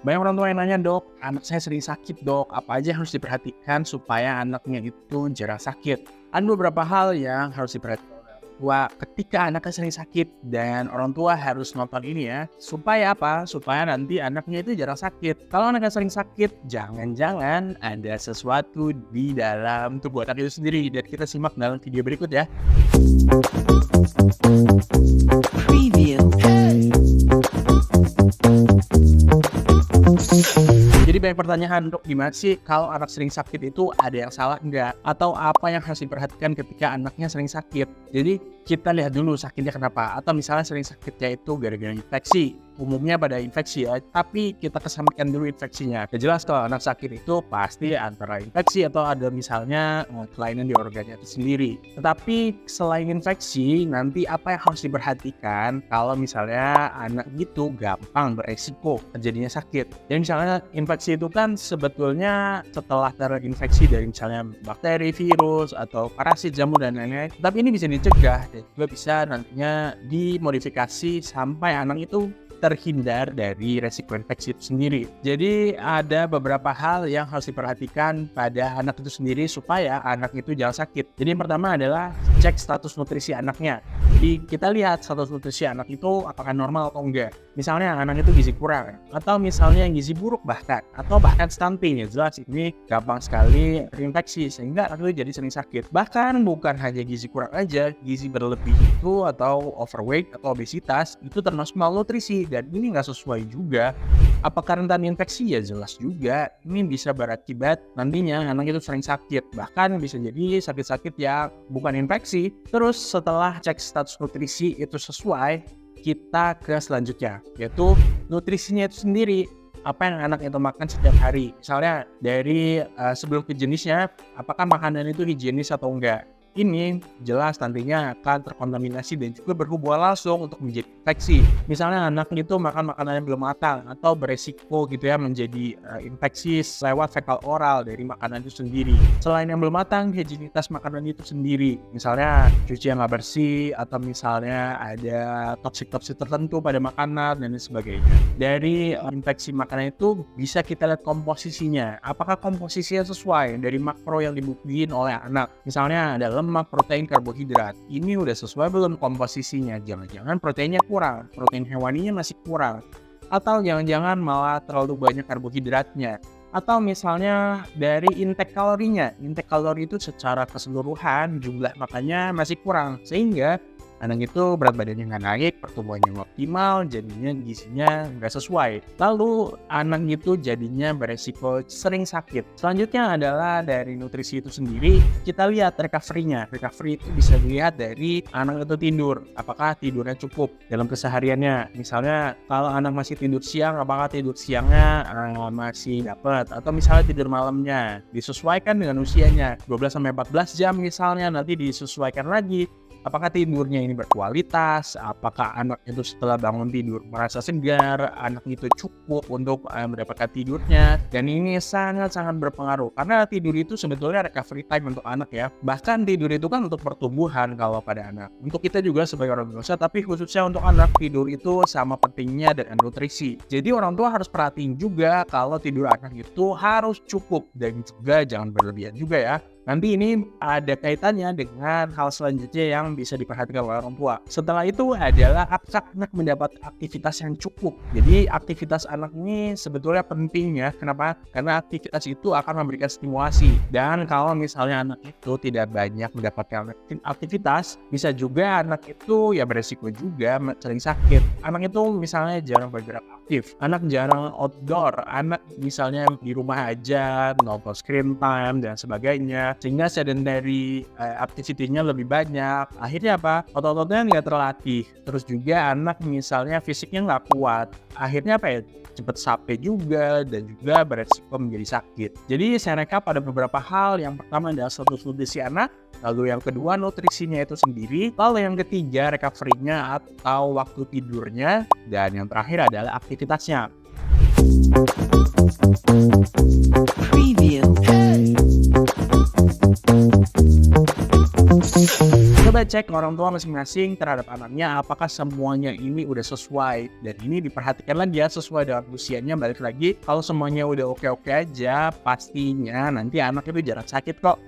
Banyak orang tua yang nanya, "Dok, anak saya sering sakit dok, apa aja yang harus diperhatikan supaya anaknya itu jarang sakit?" Ada beberapa hal yang harus diperhatikan oleh orang tua ketika anaknya sering sakit, dan orang tua harus nonton ini ya. Supaya apa? Supaya nanti anaknya itu jarang sakit. Kalau anaknya sering sakit, jangan-jangan ada sesuatu di dalam tubuh anak itu sendiri. Dan kita simak dalam video berikut ya. Preview. Jadi banyak pertanyaan, "Dok, gimana sih kalau anak sering sakit itu ada yang salah enggak? Atau apa yang harus diperhatikan ketika anaknya sering sakit?" Jadi kita lihat dulu sakitnya kenapa. Atau misalnya sering sakitnya itu gara-gara infeksi. Umumnya pada infeksi ya, tapi kita kesampingkan dulu infeksinya. Ya jelas kalau anak sakit itu pasti antara infeksi atau ada misalnya kelainan di organnya itu sendiri. Tetapi selain infeksi, nanti apa yang harus diperhatikan kalau misalnya anak gitu gampang beresiko terjadinya sakit. Dan misalnya infeksi itu kan sebetulnya setelah terinfeksi dari misalnya bakteri, virus, atau parasit, jamur, dan lain-lain. Tapi ini bisa dicegah dan juga bisa nantinya dimodifikasi sampai anak itu terhindar dari resiko infeksi itu sendiri. Jadi ada beberapa hal yang harus diperhatikan pada anak itu sendiri supaya anak itu jangan sakit. Jadi yang pertama adalah cek status nutrisi anaknya. Jadi kita lihat status nutrisi anak itu apakah normal atau enggak. Misalnya anak itu gizi kurang, atau misalnya gizi buruk bahkan, atau bahkan stunting, ya jelas ini gampang sekali terinfeksi sehingga anak itu jadi sering sakit. Bahkan bukan hanya gizi kurang aja, gizi berlebih itu atau overweight atau obesitas itu termasuk malnutrisi. Dan ini nggak sesuai juga. Apakah rentan infeksi? Ya jelas juga. Ini bisa berakibat nantinya anak itu sering sakit. Bahkan bisa jadi sakit-sakit yang bukan infeksi. Terus setelah cek status nutrisi itu sesuai, kita ke selanjutnya, yaitu nutrisinya itu sendiri. Apa yang anak itu makan setiap hari. Misalnya dari sebelum ke jenisnya, apakah makanan itu higienis atau enggak. Ini jelas nantinya akan terkontaminasi dan juga berhubungan langsung untuk menjadi infeksi. Misalnya anak itu makan makanan yang belum matang atau beresiko gitu ya menjadi infeksi lewat fekal oral dari makanan itu sendiri. Selain yang belum matang, higienitas makanan itu sendiri. Misalnya cuci yang nggak bersih, atau misalnya ada toksik-toksik tertentu pada makanan dan lain sebagainya. Dari infeksi makanan itu bisa kita lihat komposisinya. Apakah komposisinya sesuai dari makro yang dibutuhin oleh anak. Misalnya ada lemak, protein, karbohidrat. Ini udah sesuai belum komposisinya? Jangan-jangan proteinnya kurang, protein hewaninya masih kurang. Atau jangan-jangan malah terlalu banyak karbohidratnya. Atau misalnya dari intake kalorinya. Intake kalori itu secara keseluruhan jumlah makannya masih kurang. Sehingga anak itu berat badannya nggak naik, pertumbuhannya nggak optimal, jadinya gizinya nggak sesuai. Lalu anak itu jadinya beresiko sering sakit. Selanjutnya adalah dari nutrisi itu sendiri, kita lihat recovery-nya. Recovery itu bisa dilihat dari anak itu tidur. Apakah tidurnya cukup dalam kesehariannya? Misalnya kalau anak masih tidur siang, apakah tidur siangnya masih dapat? Atau misalnya tidur malamnya disesuaikan dengan usianya, 12-14 jam misalnya, nanti disesuaikan lagi. Apakah tidurnya ini berkualitas? Apakah anak itu setelah bangun tidur merasa segar? Anak itu cukup untuk mendapatkan tidurnya? Dan ini sangat-sangat berpengaruh. Karena tidur itu sebetulnya recovery time untuk anak ya. Bahkan tidur itu kan untuk pertumbuhan kalau pada anak. Untuk kita juga sebagai orang dewasa, tapi khususnya untuk anak, tidur itu sama pentingnya dengan nutrisi. Jadi orang tua harus perhatiin juga kalau tidur anak itu harus cukup. Dan juga jangan berlebihan juga ya. Nanti ini ada kaitannya dengan hal selanjutnya yang bisa diperhatikan oleh orang tua. Setelah itu adalah apakah anak mendapat aktivitas yang cukup. Jadi aktivitas anak ini sebetulnya penting ya. Kenapa? Karena aktivitas itu akan memberikan stimulasi. Dan kalau misalnya anak itu tidak banyak mendapatkan aktivitas, bisa juga anak itu ya beresiko juga sering sakit. Anak itu misalnya jarang bergerak aktif, anak jarang outdoor, anak misalnya di rumah aja, nonton screen time dan sebagainya. Sehingga sedentary activity-nya lebih banyak. Akhirnya apa? Otot-ototnya nggak terlatih. Terus juga anak misalnya fisiknya nggak kuat. Akhirnya apa ya? Cepat capek juga dan juga beresiko menjadi sakit. Jadi saya rekap ada beberapa hal. Yang pertama adalah status nutrisi anak. Lalu yang kedua nutrisinya itu sendiri. Lalu yang ketiga recovery-nya atau waktu tidurnya. Dan yang terakhir adalah aktivitasnya. Preview. Coba cek orang tua masing-masing terhadap anaknya apakah semuanya ini udah sesuai. Dan ini diperhatikan lagi ya sesuai dengan usianya. Balik lagi, kalau semuanya udah oke-oke aja, pastinya nanti anak itu jarang sakit kok.